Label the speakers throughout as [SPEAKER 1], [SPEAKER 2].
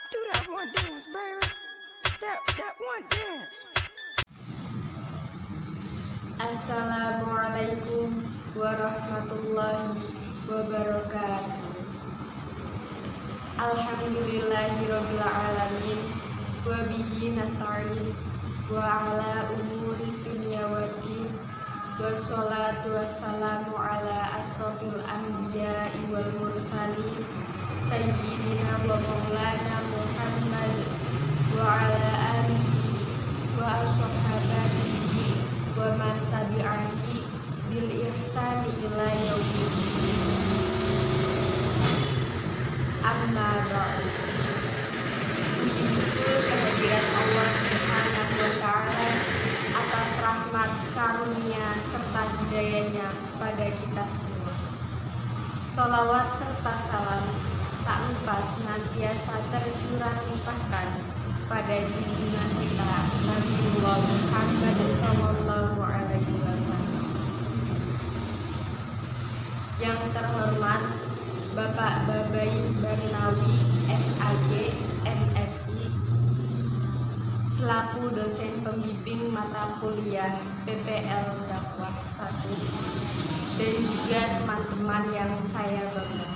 [SPEAKER 1] Do that one dance, baby. That one dance.
[SPEAKER 2] Assalamualaikum warahmatullahi wabarakatuh. Alhamdulillahirabbil alamin wa bihi nasta'in wa ala umuri dunya waddin wa sholatu wassalamu ala asrofil anbiya'i wal mursalin sayyidina wa maulana Muhammad wa ala alihi wa ashabatihi wa man tabi'ahi bil ihsani ila yaumiddin. Amma ba'du. Puji syukur kehadirat Allah Subhanahu wa ta'ala atas rahmat, karunia serta hidayahnya pada kita semua. Sholawat serta salam tak lupa senantiasa tercurah limpahkan pada junjungan kita Nabiullah Muhammad sallallahu alaihi wasallam. Yang terhormat Bapak Babai Barnawi SAG MSI selaku dosen pembimbing mata kuliah PPL Dakwah 1 dan juga teman-teman yang saya banggakan.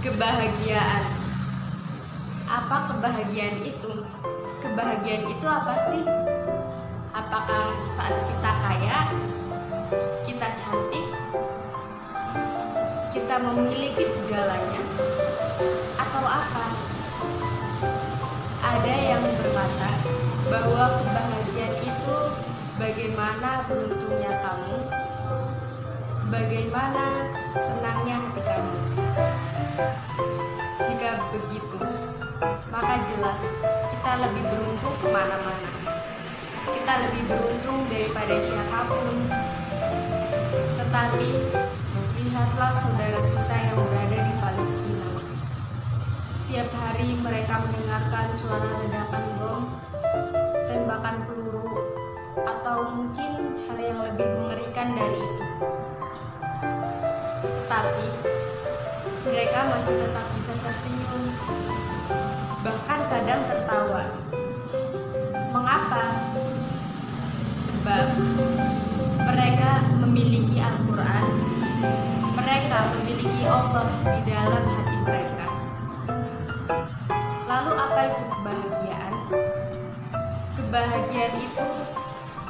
[SPEAKER 2] Kebahagiaan. Apa kebahagiaan itu? Kebahagiaan itu apa sih? Apakah saat kita kaya, kita cantik, kita memiliki segalanya, atau apa? Ada yang berkata bahwa kebahagiaan itu sebagaimana beruntungnya kamu, sebagaimana senangnya hati kamu. Jika begitu, maka jelas kita lebih beruntung kemana-mana. Kita lebih beruntung daripada siapapun. Tetapi lihatlah saudara kita yang berada di Palestina. Setiap hari mereka mendengarkan suara ledakan bom, tembakan peluru, atau mungkin hal yang lebih mengerikan dari itu. Tetapi mereka masih tetap bisa tersenyum, bahkan kadang tertawa. Mengapa? Sebab mereka memiliki Al-Quran, mereka memiliki Allah di dalam hati mereka. Lalu apa itu kebahagiaan? Kebahagiaan itu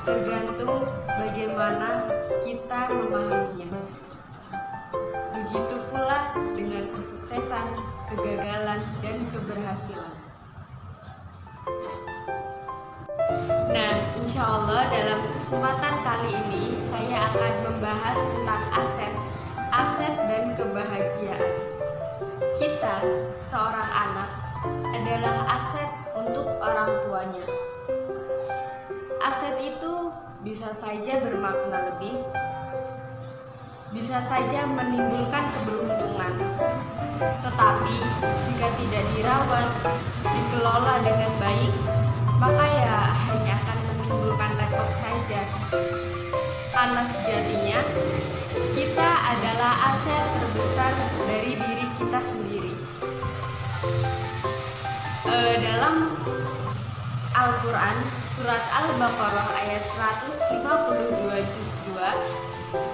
[SPEAKER 2] tergantung bagaimana kita memahaminya. Begitu pula dengan kesuksesan, kegagalan, dan keberhasilan. Nah, insya Allah dalam kesempatan kali ini saya akan membahas tentang aset dan kebahagiaan. Kita, seorang anak, adalah aset untuk orang tuanya. Aset itu bisa saja bermakna lebih, bisa saja menimbulkan keberuntungan. Tetapi jika tidak dirawat, dikelola dengan baik, maka ya hanya akan menimbulkan repot saja. Karena sejatinya kita adalah aset terbesar dari diri kita sendiri. Dalam Al-Quran surat Al-Baqarah ayat 152 juz 2,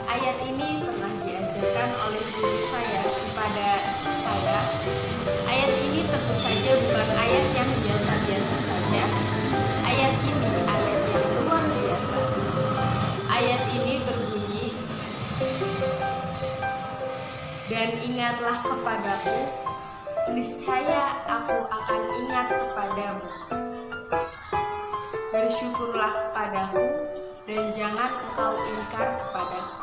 [SPEAKER 2] ayat ini pernah diajarkan oleh guru saya kepada saya. Ayat ini tentu saja bukan ayat yang biasa-biasa saja. Ayat ini ayat yang luar biasa. Ayat ini berbunyi, dan ingatlah kepadaku, niscaya aku akan ingat kepadamu. Bersyukurlah kepadaku dan jangan engkau ingkar kepadaku.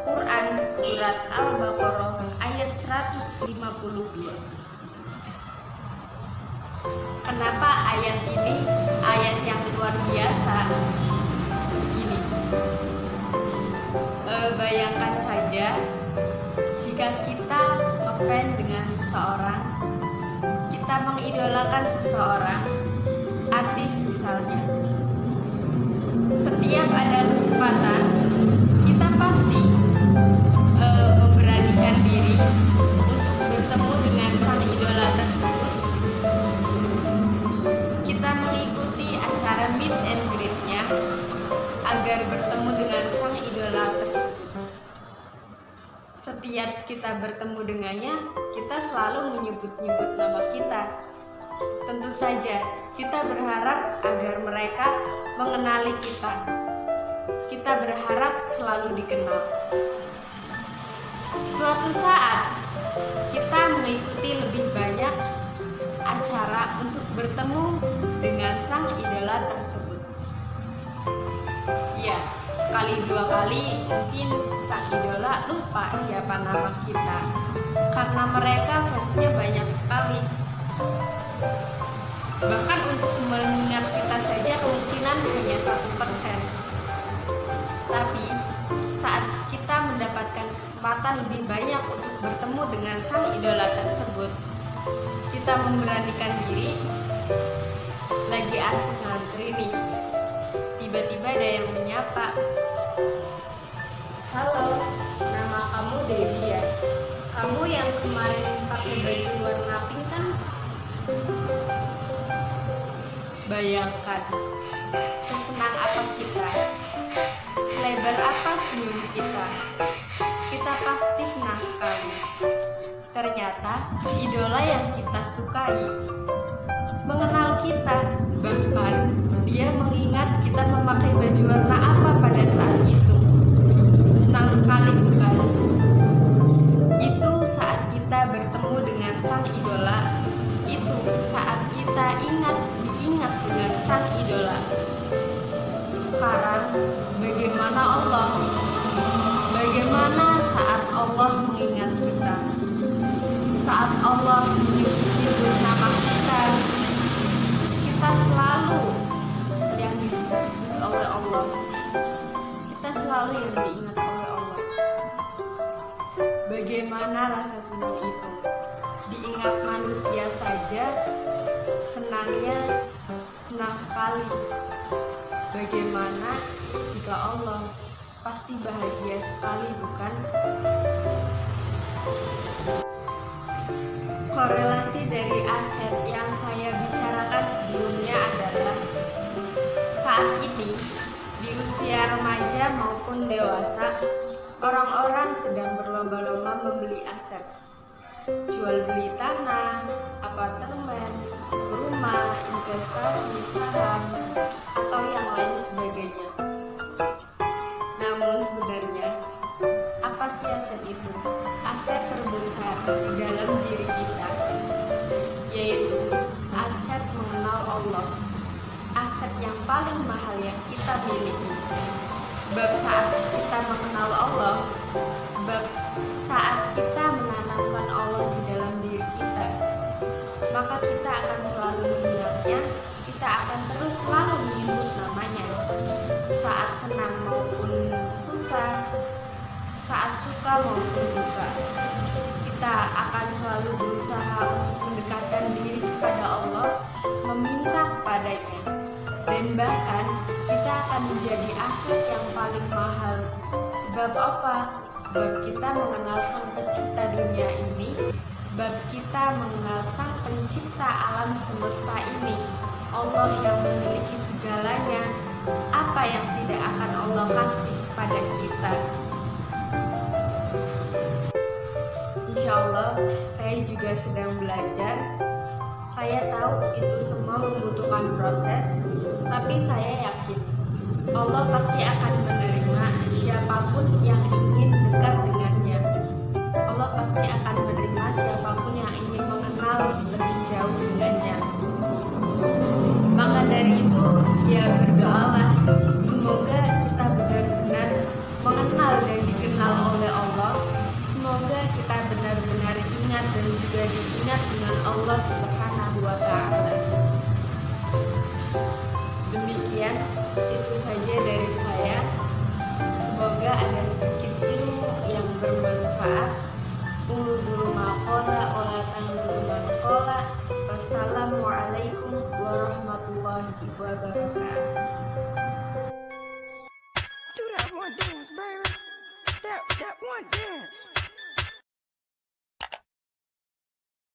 [SPEAKER 2] Quran surat Al-Baqarah ayat 152. Kenapa ayat ini ayat yang luar biasa? Begini, bayangkan saja jika kita ngefans dengan seseorang, kita mengidolakan seseorang, artis misalnya. Setiap ada kesempatan, kita pasti memberanikan diri untuk bertemu dengan sang idola setiap kita bertemu dengannya, kita selalu menyebut-nyebut nama kita. Tentu saja, kita berharap agar mereka mengenali kita. Kita berharap selalu dikenal. Suatu saat, kita mengikuti lebih banyak acara untuk bertemu dengan sang idola tersebut. Ya, sekali dua kali mungkin sang idola lupa siapa nama kita, karena mereka fansnya banyak sekali. Bahkan untuk mengingat kita saja kemungkinan hanya 1%. Tapi saat kita mendapatkan kesempatan lebih banyak untuk bertemu dengan sang idola tersebut, kita memberanikan diri. Lagi asik ngantri nih, tiba-tiba ada yang menyapa. Halo, nama kamu Dewi ya? Kamu yang kemarin pakai baju warna pink kan? Bayangkan, sesenang apa kita, selebar apa senyum kita pasti senang sekali. Ternyata idola yang kita sukai mengenal kita, bahkan dia mengingat kita memakai baju warna apa pada saat itu. Senang sekali bukan? Itu saat kita bertemu dengan sang idola, itu saat kita diingat dengan sang idola. Sekarang bagaimana Allah? Bagaimana saat Allah mengingat kita? Saat Allah menyebut nama kita, kita selalu yang disebut oleh Allah. Kita selalu yang diingat oleh Allah. Bagaimana rasa senang itu? Diingat manusia saja, senangnya senang sekali. Bagaimana jika Allah? Pasti bahagia sekali, bukan? Korelasi dari aset yang saya bicarakan sebelumnya adalah saat ini di usia remaja maupun dewasa, orang-orang sedang berlomba-lomba membeli aset, jual beli tanah, apartemen, rumah, investasi, saham, atau yang lain sebagainya. Namun sebenarnya, apa sih aset itu? Aset terbesar dalam diri kita, yaitu aset mengenal Allah. Aset yang paling mahal yang kita miliki. Sebab saat kita mengenal Allah, sebab saat kita menanamkan Allah di dalam diri kita, maka kita akan selalu mengingatnya, kita akan terus selalu menyebut namanya. Saat senang maupun susah, saat suka maupun duka, kita akan selalu berusaha untuk mendekatkan diri kepada Allah, meminta kepadanya, dan bahkan kita akan menjadi aset yang paling mahal. Sebab apa? Sebab kita mengenal sang pencipta dunia ini, sebab kita mengenal sang pencipta alam semesta ini, Allah yang memiliki segalanya. Apa yang tidak akan Allah kasih pada kita? Insya Allah, saya juga sedang belajar. Saya tahu itu semua membutuhkan proses, tapi saya yakin Allah pasti akan menerima siapapun yang ingin dekat dengannya. Allah pasti akan menerima siapapun yang ingin mengenal lebih jauh dengannya. Maka dari itu, ya berdoalah, semoga kita benar-benar mengenal dan dikenal oleh Allah. Semoga kita benar-benar ingat dan juga diingat dengan Allah Subhanahu wa Ta'ala. Demikian, itu saja dari saya. Semoga ada sedikit ilmu yang bermanfaat. Ulul bulu maqol